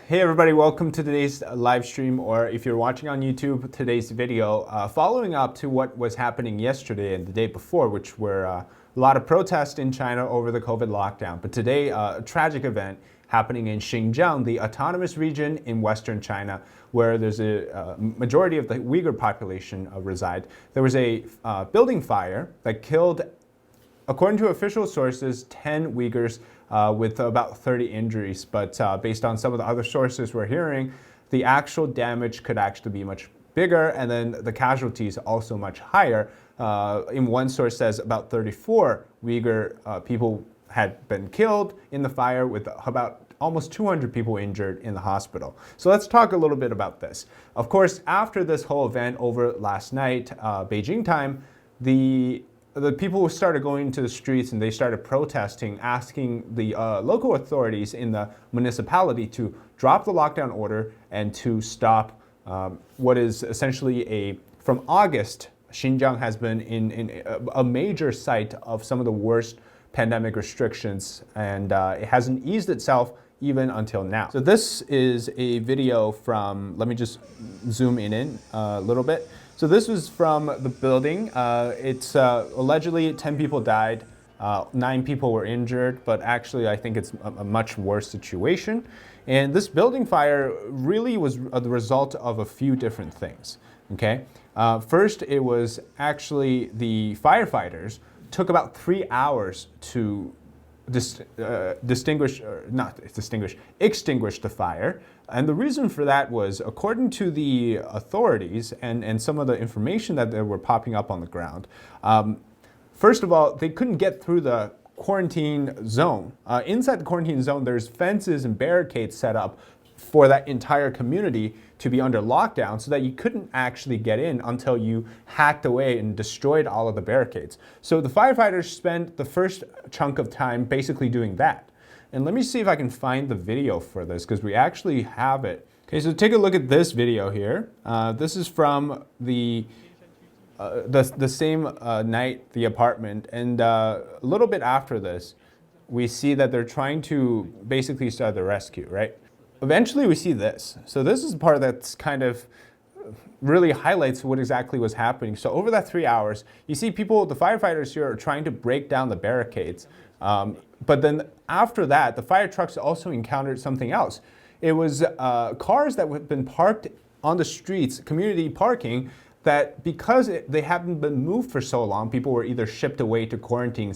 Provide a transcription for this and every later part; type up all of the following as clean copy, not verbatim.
Hey everybody, welcome to today's live stream, or if you're watching on YouTube, today's video, following up to what was happening yesterday and the day before, which were a lot of protests in China over the COVID lockdown. But today, a tragic event happening in Xinjiang, the autonomous region in Western China, where there's a majority of the Uyghur population reside. There was a building fire that killed, according to official sources, 10 Uyghurs with about 30 injuries. But based on some of the other sources we're hearing, the actual damage could actually be much bigger, and then the casualties also much higher. In one source says about 34 Uyghur people had been killed in the fire, with about almost 200 people injured in the hospital. So let's talk a little bit about this. Of course, after this whole event over last night, Beijing time, the people started going to the streets and they started protesting, asking the local authorities in the municipality to drop the lockdown order and to stop what is essentially from August, Xinjiang has been in a major site of some of the worst pandemic restrictions, and it hasn't eased itself even until now. So this is a video from, let me just zoom in a little bit. So this was from the building. It's allegedly 10 people died, 9 people were injured, but actually I think it's a much worse situation. And this building fire really was the result of a few different things, okay? First, it was actually the firefighters took about 3 hours to extinguish the fire. And the reason for that was, according to the authorities and some of the information that they were popping up on the ground, first of all, they couldn't get through the quarantine zone. Inside the quarantine zone, there's fences and barricades set up for that entire community to be under lockdown, so that you couldn't actually get in until you hacked away and destroyed all of the barricades. So the firefighters spent the first chunk of time basically doing that. And let me see if I can find the video for this, because we actually have it. Okay, so take a look at this video here. This is from the same night, the apartment, and a little bit after this, we see that they're trying to basically start the rescue, right? Eventually we see this. So this is the part that's kind of really highlights what exactly was happening. So over that 3 hours, you see people, the firefighters here are trying to break down the barricades. But then after that, the fire trucks also encountered something else. It was cars that had been parked on the streets, community parking, that because they haven't been moved for so long, people were either shipped away to quarantine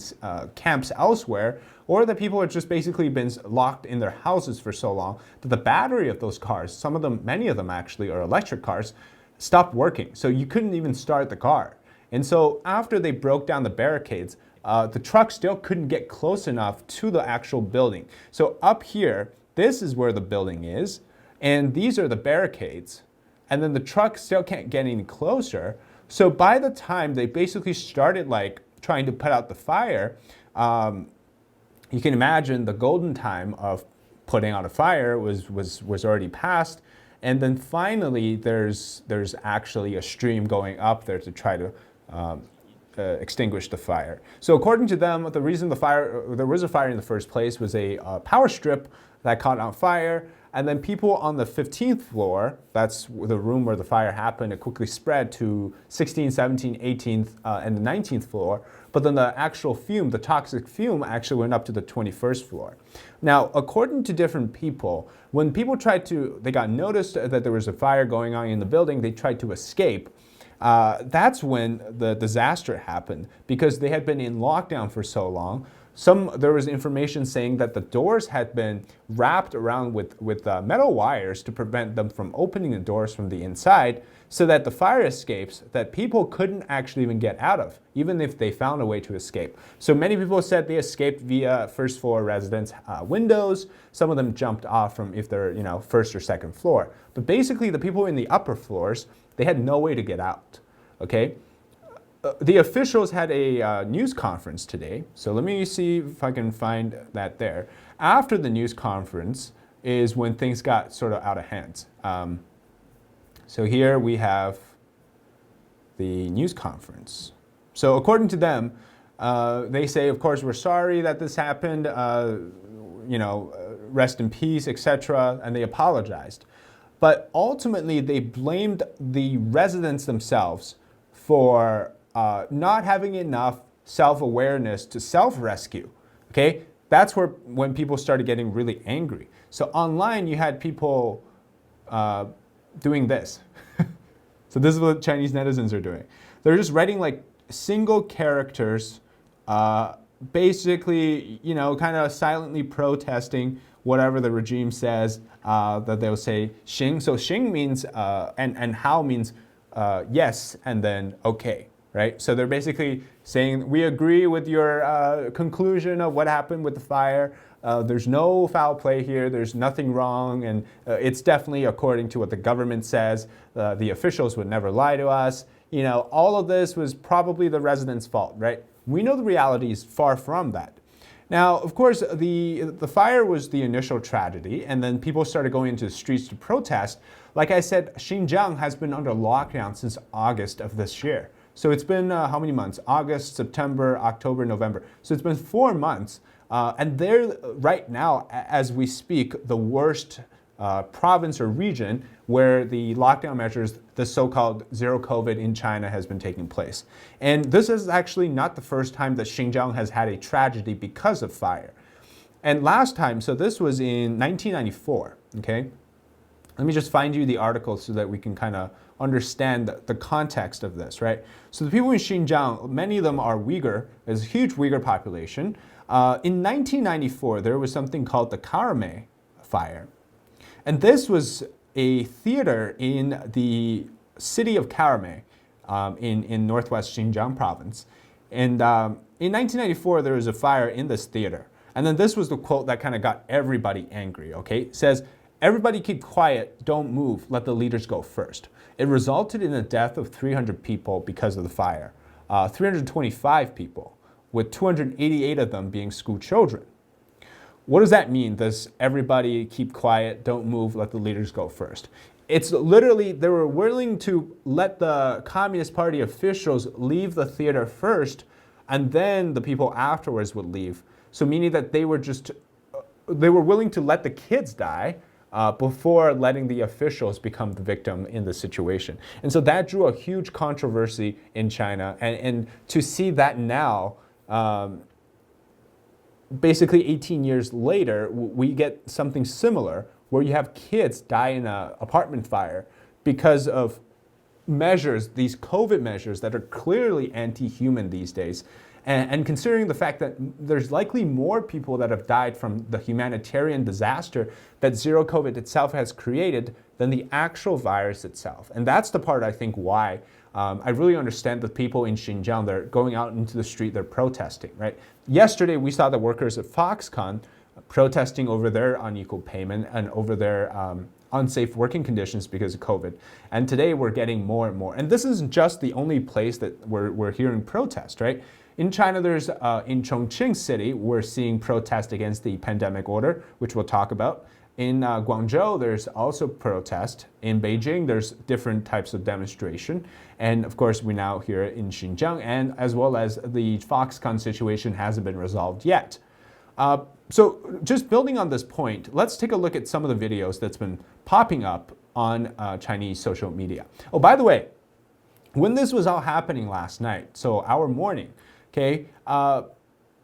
camps elsewhere, or that people had just basically been locked in their houses for so long that the battery of those cars, some of them, many of them actually are electric cars, stopped working. So you couldn't even start the car. And so after they broke down the barricades, the truck still couldn't get close enough to the actual building. So up here, this is where the building is, and these are the barricades. And then the truck still can't get any closer. So by the time they basically started trying to put out the fire, you can imagine the golden time of putting out a fire was already past. And then finally, there's actually a stream going up there to try to extinguish the fire. So according to them, the reason there was a fire in the first place was a power strip that caught on fire. And then people on the 15th floor, that's the room where the fire happened, it quickly spread to 16th, 17th, 18th, and the 19th floor. But then the actual fume, the toxic fume, actually went up to the 21st floor. Now, according to different people, when people they got noticed that there was a fire going on in the building, they tried to escape. That's when the disaster happened, because they had been in lockdown for so long. There was information saying that the doors had been wrapped around with metal wires to prevent them from opening the doors from the inside, so that the fire escapes that people couldn't actually even get out of, even if they found a way to escape. So many people said they escaped via first floor residence windows. Some of them jumped off from if they're first or second floor. But basically the people in the upper floors, they had no way to get out, okay? The officials had a news conference today, so let me see if I can find that there. After the news conference is when things got sort of out of hand. So here we have the news conference. So according to them, they say, of course, we're sorry that this happened. rest in peace, etc., and they apologized. But ultimately, they blamed the residents themselves for not having enough self-awareness to self-rescue. Okay, that's when people started getting really angry. So online, you had people doing this. So this is what Chinese netizens are doing. They're just writing like single characters, basically, you know, kind of silently protesting whatever the regime says, that they'll say Xing. So Xing means, and how means yes, and then okay, right? So they're basically saying, we agree with your conclusion of what happened with the fire. There's no foul play here, there's nothing wrong, and it's definitely according to what the government says. The officials would never lie to us. You know, all of this was probably the residents' fault, right? We know the reality is far from that. Now, of course, the fire was the initial tragedy, and then people started going into the streets to protest. Like I said, Xinjiang has been under lockdown since August of this year. So it's been how many months? August, September, October, November. So it's been 4 months. And they're right now, as we speak, the worst province or region where the lockdown measures, the so-called zero COVID in China, has been taking place. And this is actually not the first time that Xinjiang has had a tragedy because of fire. And last time, so this was in 1994, okay? Let me just find you the article so that we can kind of understand the context of this, right? So the people in Xinjiang, many of them are Uyghur. There's a huge Uyghur population. In 1994, there was something called the Karame fire. And this was a theater in the city of Karame in northwest Xinjiang province. And in 1994, there was a fire in this theater. And then this was the quote that kind of got everybody angry, okay? It says, "Everybody keep quiet, don't move, let the leaders go first." It resulted in the death of 300 people because of the fire, 325 people, with 288 of them being school children. What does that mean? Does everybody keep quiet, don't move, let the leaders go first? It's literally, they were willing to let the Communist Party officials leave the theater first, and then the people afterwards would leave. So meaning that they were willing to let the kids die before letting the officials become the victim in the situation. And so that drew a huge controversy in China. And to see that now, basically 18 years later, we get something similar where you have kids die in an apartment fire because of measures, these COVID measures that are clearly anti-human these days. And considering the fact that there's likely more people that have died from the humanitarian disaster that zero COVID itself has created than the actual virus itself. And that's the part I think why I really understand the people in Xinjiang, they're going out into the street, they're protesting, right? Yesterday, we saw the workers at Foxconn protesting over their unequal payment and over their unsafe working conditions because of COVID. And today, we're getting more and more. And this isn't just the only place that we're hearing protest, right? In China, there's in Chongqing city, we're seeing protest against the pandemic order, which we'll talk about. In Guangzhou, there's also protest. In Beijing, there's different types of demonstration. And of course, we now hear it in Xinjiang, and as well as the Foxconn situation hasn't been resolved yet. So just building on this point, let's take a look at some of the videos that's been popping up on Chinese social media. Oh, by the way, when this was all happening last night, so our morning, okay,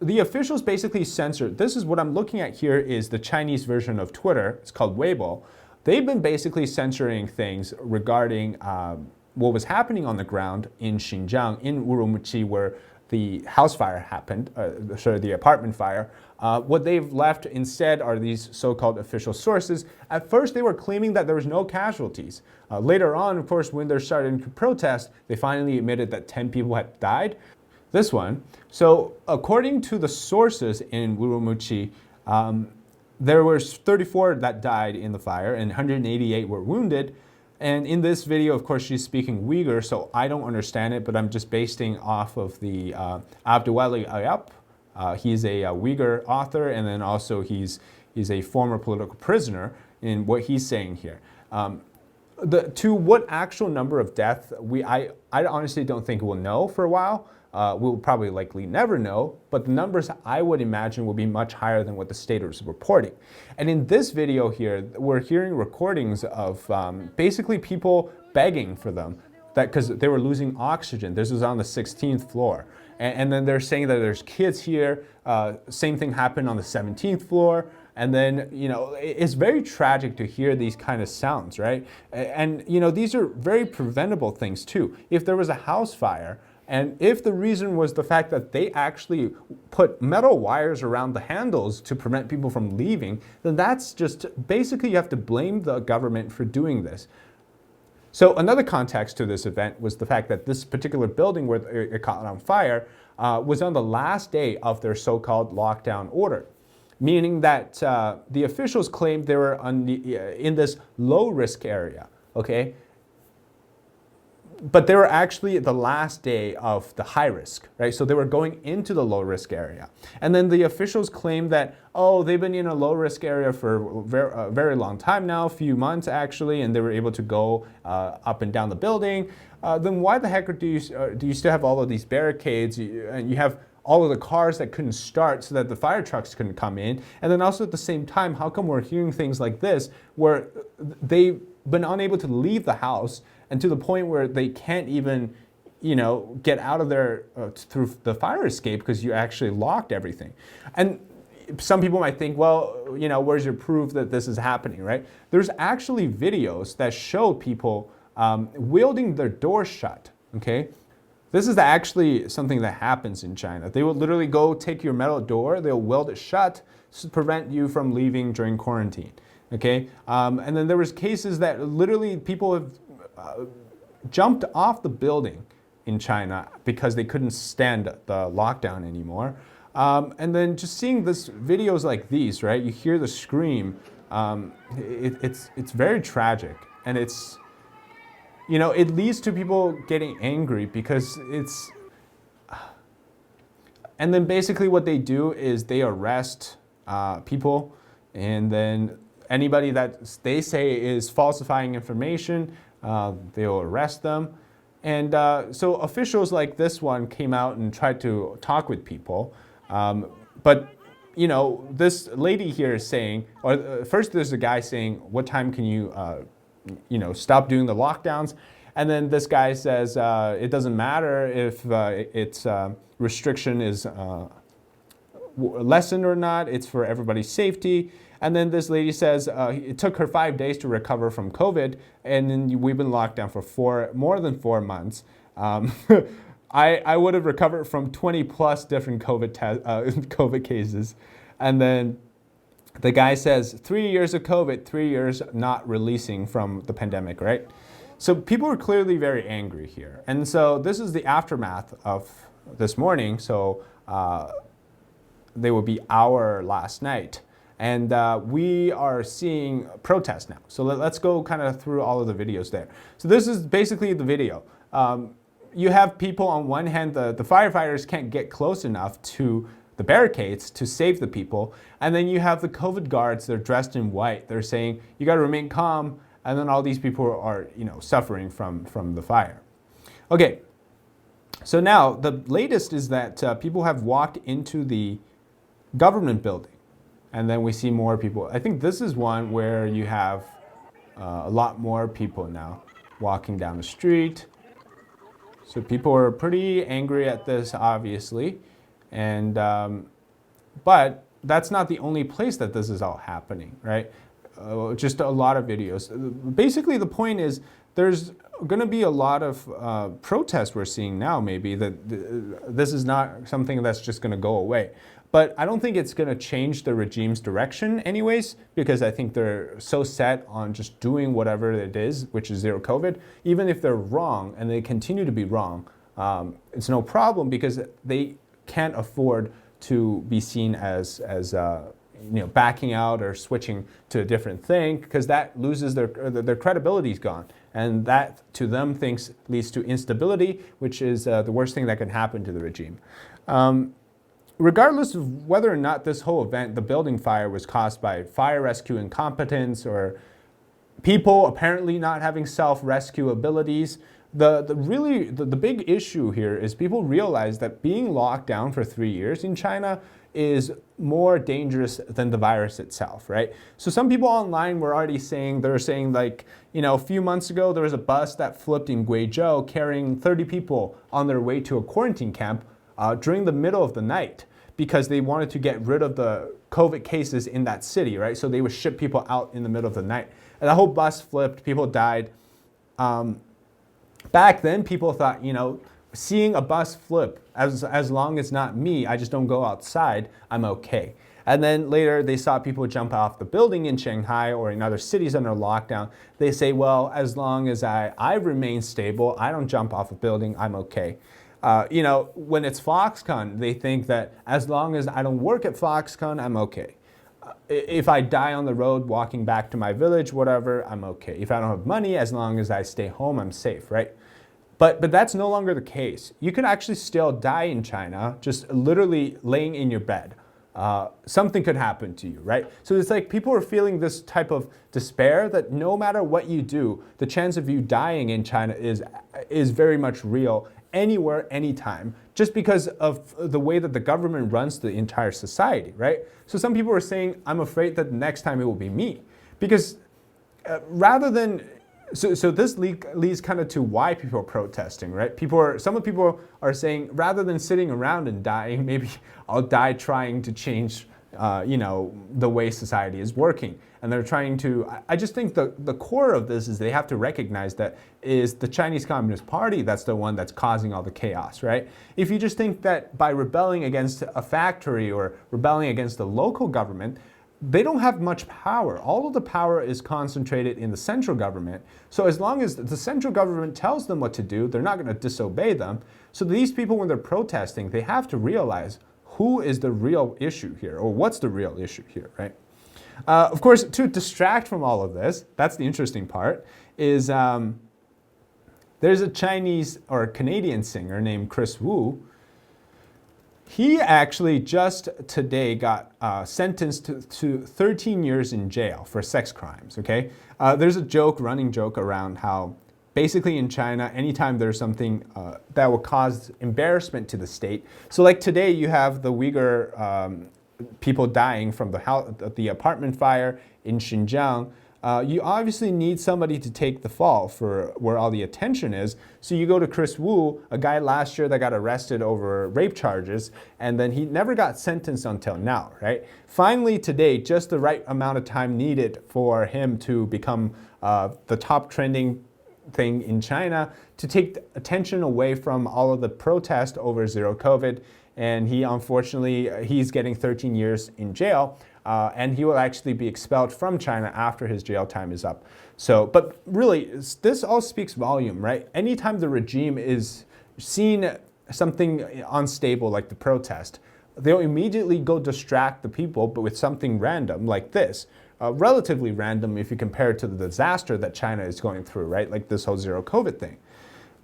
the officials basically censored. This is what I'm looking at here is the Chinese version of Twitter. It's called Weibo. They've been basically censoring things regarding what was happening on the ground in Xinjiang, in Urumqi, where the house fire happened, the apartment fire. What they've left instead are these so-called official sources. At first, they were claiming that there was no casualties. Later on, of course, when they're starting to protest, they finally admitted that 10 people had died. This one. So according to the sources in Urumqi, there were 34 that died in the fire and 188 were wounded. And in this video, of course, she's speaking Uyghur, so I don't understand it, but I'm just basing off of the Abduwali Ayap. He's a Uyghur author, and then also he's a former political prisoner in what he's saying here. To what actual number of deaths, I honestly don't think we'll know for a while. we'll probably likely never know, but the numbers I would imagine will be much higher than what the state is reporting. And in this video here, we're hearing recordings of basically people begging for them because they were losing oxygen. This was on the 16th floor. And then they're saying that there's kids here. Same thing happened on the 17th floor. And then, it's very tragic to hear these kind of sounds, right? And, these are very preventable things too. If there was a house fire, and if the reason was the fact that they actually put metal wires around the handles to prevent people from leaving, then that's just, basically you have to blame the government for doing this. So another context to this event was the fact that this particular building where it caught on fire was on the last day of their so-called lockdown order, meaning that the officials claimed they were in this low-risk area, okay? But they were actually the last day of the high risk, right? So they were going into the low risk area. And then the officials claimed that, oh, they've been in a low risk area for a very long time now, a few months actually, and they were able to go up and down the building. Then why the heck do you still have all of these barricades? And you have all of the cars that couldn't start so that the fire trucks couldn't come in. And then also at the same time, how come we're hearing things like this where they've been unable to leave the house and to the point where they can't even, get out of there through the fire escape because you actually locked everything. And some people might think, well, where's your proof that this is happening, right? There's actually videos that show people wielding their doors shut, okay? This is actually something that happens in China. They will literally go take your metal door, they'll weld it shut to prevent you from leaving during quarantine, okay? And then there was cases that literally people have jumped off the building in China because they couldn't stand the lockdown anymore. And then just seeing this videos like these, right? You hear the scream. It's very tragic, and it's it leads to people getting angry because it's. And then basically what they do is they arrest people, and then anybody that they say is falsifying information. They'll arrest them. And so officials like this one came out and tried to talk with people. But, this lady here is saying, or first there's a guy saying, what time can you, stop doing the lockdowns? And then this guy says, it doesn't matter if its restriction is lessened or not, it's for everybody's safety. And then this lady says it took her 5 days to recover from COVID, and then we've been locked down for more than 4 months. I would have recovered from 20 plus different COVID cases. And then the guy says 3 years of COVID, 3 years not releasing from the pandemic, right? So people are clearly very angry here. And so this is the aftermath of this morning. So they will be our last night. And we are seeing protests now. So let's go kind of through all of the videos there. So this is basically the video. You have people on one hand, the firefighters can't get close enough to the barricades to save the people. And then you have the COVID guards, they're dressed in white. They're saying, you gotta remain calm. And then all these people are suffering from the fire. Okay, so now the latest is that people have walked into the government building. And then we see more people. I think this is one where you have a lot more people now walking down the street. So people are pretty angry at this, obviously. And but that's not the only place that this is all happening, right? Just a lot of videos. Basically, the point is there's going to be a lot of protests we're seeing now, maybe, that this is not something that's just going to go away. But I don't think it's going to change the regime's direction anyways, because I think they're so set on just doing whatever it is, which is zero COVID. Even if they're wrong, and they continue to be wrong, it's no problem because they can't afford to be seen as backing out or switching to a different thing, because that loses their credibility's gone. And that, to them, leads to instability, which is the worst thing that can happen to the regime. Regardless of whether or not this whole event, the building fire, was caused by fire rescue incompetence or people apparently not having self-rescue abilities, The big issue here is people realize that being locked down for 3 years in China is more dangerous than the virus itself, right? So some people online were already saying, they were saying like, a few months ago, there was a bus that flipped in Guizhou carrying 30 people on their way to a quarantine camp during the middle of the night because they wanted to get rid of the COVID cases in that city, right? So they would ship people out in the middle of the night. And the whole bus flipped, people died. Back then, people thought, seeing a bus flip, as long as not me, I just don't go outside, I'm okay. And then later they saw people jump off the building in Shanghai or in other cities under lockdown. They say, well, as long as I remain stable, I don't jump off a building, I'm okay. When it's Foxconn, they think that as long as I don't work at Foxconn, I'm okay. If I die on the road walking back to my village, whatever, I'm okay. If I don't have money, as long as I stay home, I'm safe, right? But that's no longer the case. You could actually still die in China, just literally laying in your bed. Something could happen to you, right? So it's like people are feeling this type of despair that no matter what you do, the chance of you dying in China is very much real, anywhere, anytime, just because of the way that the government runs the entire society, right? So some people are saying, I'm afraid that next time it will be me. Because rather than, so this leads kind of to why people are protesting, right? Some people are saying, rather than sitting around and dying, maybe I'll die trying to change, the way society is working. And they're trying to, I just think the core of this is they have to recognize that is the Chinese Communist Party that's the one that's causing all the chaos, right? If you just think that by rebelling against a factory or rebelling against the local government, they don't have much power. All of the power is concentrated in the central government. So as long as the central government tells them what to do, they're not going to disobey them. So these people, when they're protesting, they have to realize who is the real issue here, or what's the real issue here, right? Of course, to distract from all of this, that's the interesting part, is there's a Chinese or Canadian singer named Chris Wu. He actually just today got sentenced to 13 years in jail for sex crimes, okay? There's a running joke around how basically in China, anytime there's something that will cause embarrassment to the state. So like today you have the Uyghur people dying from the apartment fire in Xinjiang. You obviously need somebody to take the fall for where all the attention is. So you go to Chris Wu, a guy last year that got arrested over rape charges, and then he never got sentenced until now, right? Finally today, just the right amount of time needed for him to become the top trending thing in China to take attention away from all of the protest over zero COVID. And he, unfortunately, he's getting 13 years in jail. And he will actually be expelled from China after his jail time is up. So, but really, this all speaks volume, right? Anytime the regime is seeing something unstable like the protest, they'll immediately go distract the people, but with something random like this. Relatively random if you compare it to the disaster that China is going through, right? Like this whole zero COVID thing.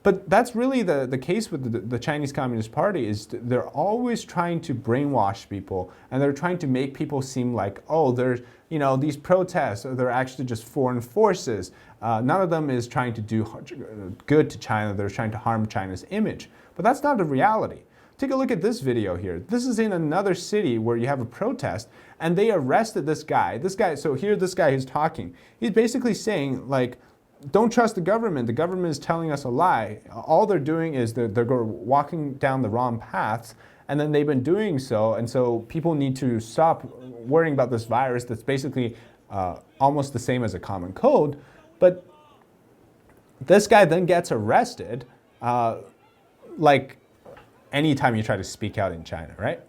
But that's really the case with the Chinese Communist Party is they're always trying to brainwash people, and they're trying to make people seem like, oh, there's, these protests, they're actually just foreign forces. None of them is trying to do good to China. They're trying to harm China's image. But that's not the reality. Take a look at this video here. This is in another city where you have a protest, and they arrested this guy. So here this guy is talking. He's basically saying, like, don't trust the government. The government is telling us a lie. All they're doing is they're walking down the wrong paths, and then they've been doing so. And so people need to stop worrying about this virus that's basically almost the same as a common cold. But this guy then gets arrested, like anytime you try to speak out in China, right?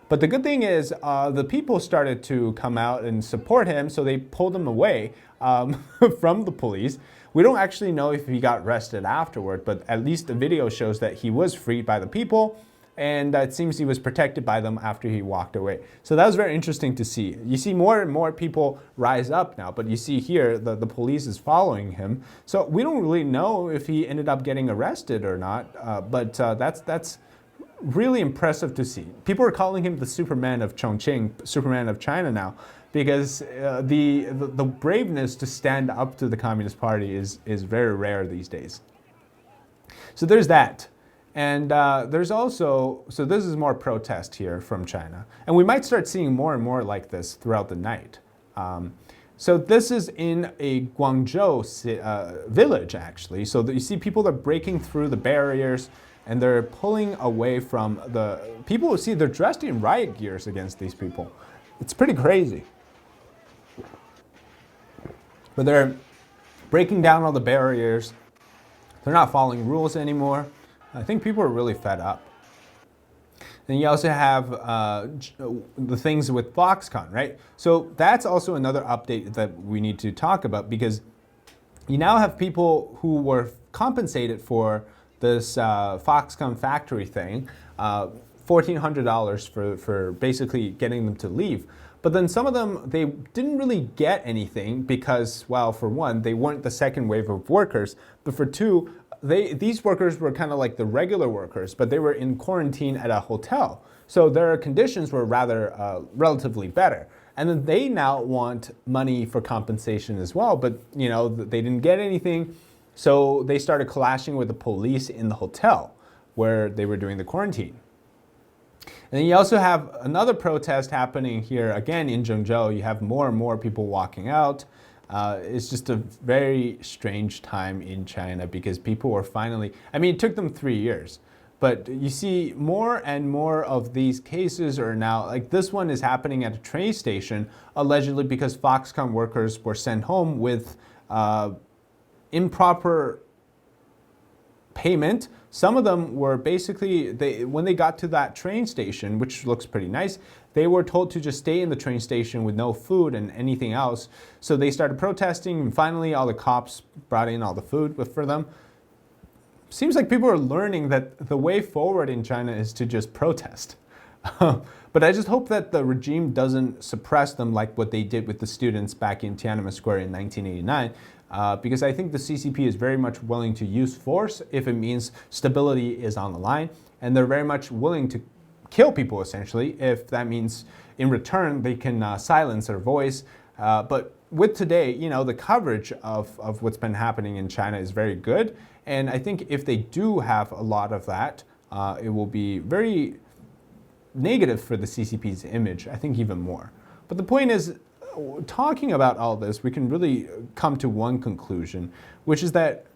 But the good thing is the people started to come out and support him, so they pulled him away from the police. We don't actually know if he got arrested afterward, but at least the video shows that he was freed by the people, and it seems he was protected by them after he walked away. So that was very interesting to see. You see more and more people rise up now, but you see here the police is following him. So we don't really know if he ended up getting arrested or not, but that's really impressive to see. People are calling him the Superman of Chongqing, Superman of China now, because the braveness to stand up to the Communist Party is very rare these days. So there's that. And there's also, so this is more protest here from China. And we might start seeing more and more like this throughout the night. So this is in a Guangzhou village, actually. So you see people are breaking through the barriers and they're pulling away from the people. See, they're dressed in riot gears against these people. It's pretty crazy. But they're breaking down all the barriers. They're not following rules anymore. I think people are really fed up. Then you also have the things with Foxconn, right? So that's also another update that we need to talk about, because you now have people who were compensated for this Foxconn factory thing, $1,400 for basically getting them to leave. But then some of them, they didn't really get anything because, well, for one, they weren't the second wave of workers, but for two, these workers were kind of like the regular workers, but they were in quarantine at a hotel. So their conditions were rather relatively better. And then they now want money for compensation as well, but they didn't get anything. So they started clashing with the police in the hotel where they were doing the quarantine. And then you also have another protest happening here again in Zhengzhou. You have more and more people walking out. It's just a very strange time in China because people are finally, it took them 3 years, but you see more and more of these cases are now, like this one is happening at a train station, allegedly because Foxconn workers were sent home with improper payment. Some of them were basically, when they got to that train station, which looks pretty nice, they were told to just stay in the train station with no food and anything else. So they started protesting, and finally all the cops brought in all the food for them. Seems like people are learning that the way forward in China is to just protest. But I just hope that the regime doesn't suppress them like what they did with the students back in Tiananmen Square in 1989. Because I think the CCP is very much willing to use force if it means stability is on the line. And they're very much willing to kill people, essentially, if that means in return they can silence their voice. But with today, the coverage of what's been happening in China is very good. And I think if they do have a lot of that, it will be very negative for the CCP's image, I think even more. But the point is, talking about all this, we can really come to one conclusion, which is that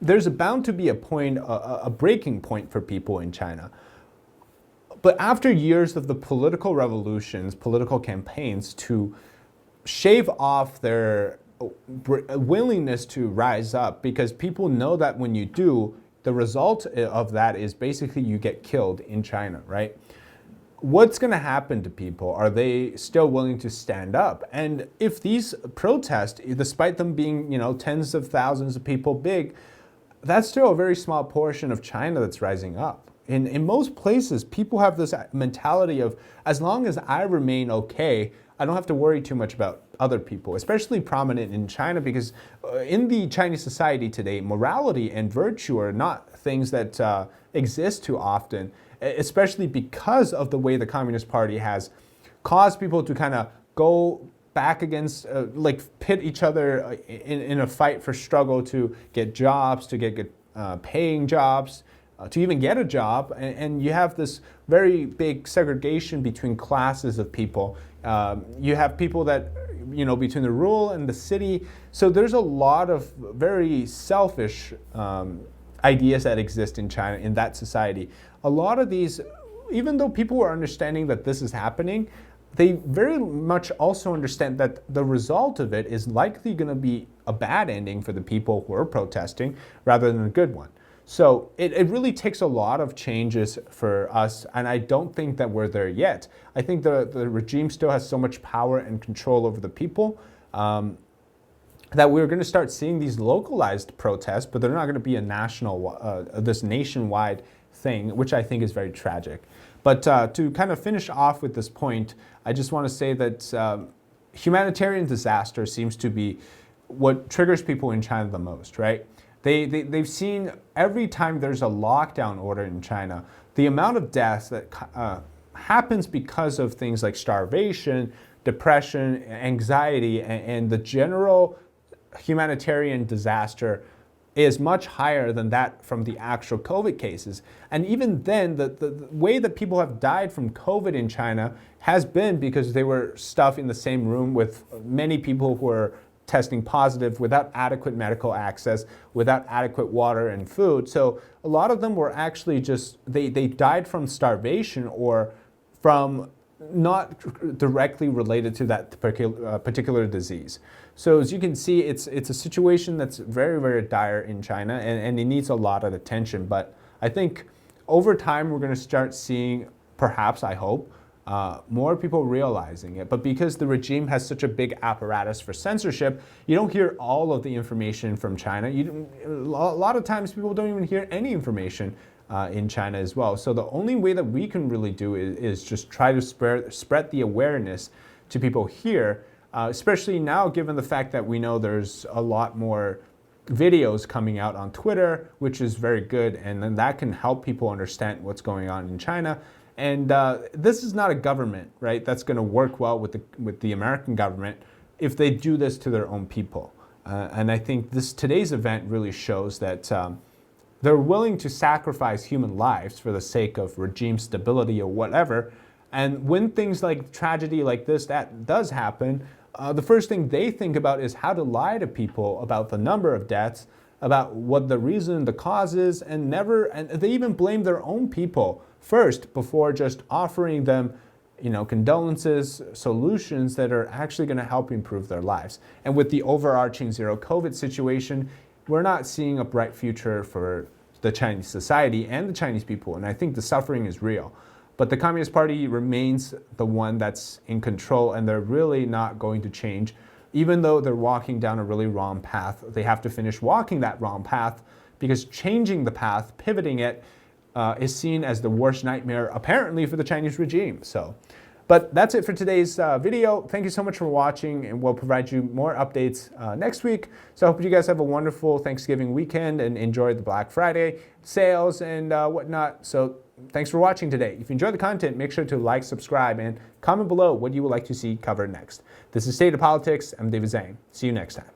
there's bound to be a breaking point for people in China. But after years of the political revolutions, political campaigns to shave off their willingness to rise up, because people know that when you do, the result of that is basically you get killed in China, right? What's going to happen to people? Are they still willing to stand up? And if these protests, despite them being, tens of thousands of people big, that's still a very small portion of China that's rising up. In most places, people have this mentality of, as long as I remain okay, I don't have to worry too much about other people, especially prominent in China, because in the Chinese society today, morality and virtue are not things that exist too often, especially because of the way the Communist Party has caused people to kind of go back against, pit each other in a fight for struggle to get jobs, to get good paying jobs, to even get a job. And you have this very big segregation between classes of people. You have people that, between the rural and the city. So there's a lot of very selfish ideas that exist in China, in that society. A lot of these, even though people are understanding that this is happening, they very much also understand that the result of it is likely going to be a bad ending for the people who are protesting rather than a good one. So it really takes a lot of changes for us, and I don't think that we're there yet. I think the regime still has so much power and control over the people that we're going to start seeing these localized protests, but they're not going to be a national, this nationwide thing, which I think is very tragic. But to kind of finish off with this point, I just want to say that humanitarian disaster seems to be what triggers people in China the most, right? They've seen every time there's a lockdown order in China, the amount of deaths that happens because of things like starvation, depression, anxiety, and the general humanitarian disaster is much higher than that from the actual COVID cases. And even then, the way that people have died from COVID in China has been because they were stuffed in the same room with many people who were testing positive without adequate medical access, without adequate water and food. So a lot of them were actually just, they died from starvation or from not directly related to that particular disease. So as you can see, it's a situation that's very, very dire in China, and it needs a lot of attention. But I think over time, we're going to start seeing, perhaps, I hope, more people realizing it. But because the regime has such a big apparatus for censorship, you don't hear all of the information from China. A lot of times people don't even hear any information in China as well. So the only way that we can really do is just try to spread the awareness to people here, especially now given the fact that we know there's a lot more videos coming out on Twitter, which is very good, and then that can help people understand what's going on in China. And this is not a government, right, that's going to work well with the American government if they do this to their own people. And I think today's event really shows that they're willing to sacrifice human lives for the sake of regime stability or whatever. And when things like tragedy like this that does happen, the first thing they think about is how to lie to people about the number of deaths, about what the reason, the cause is, and they even blame their own people first before just offering them, condolences, solutions that are actually going to help improve their lives. And with the overarching zero COVID situation, we're not seeing a bright future for the Chinese society and the Chinese people. And I think the suffering is real. But the Communist Party remains the one that's in control, and they're really not going to change. Even though they're walking down a really wrong path, they have to finish walking that wrong path, because changing the path, pivoting it, is seen as the worst nightmare, apparently, for the Chinese regime. But that's it for today's video. Thank you so much for watching, and we'll provide you more updates next week. So I hope you guys have a wonderful Thanksgiving weekend and enjoy the Black Friday sales and whatnot. So thanks for watching today. If you enjoyed the content, make sure to like, subscribe, and comment below what you would like to see covered next. This is State of Politics. I'm David Zhang. See you next time.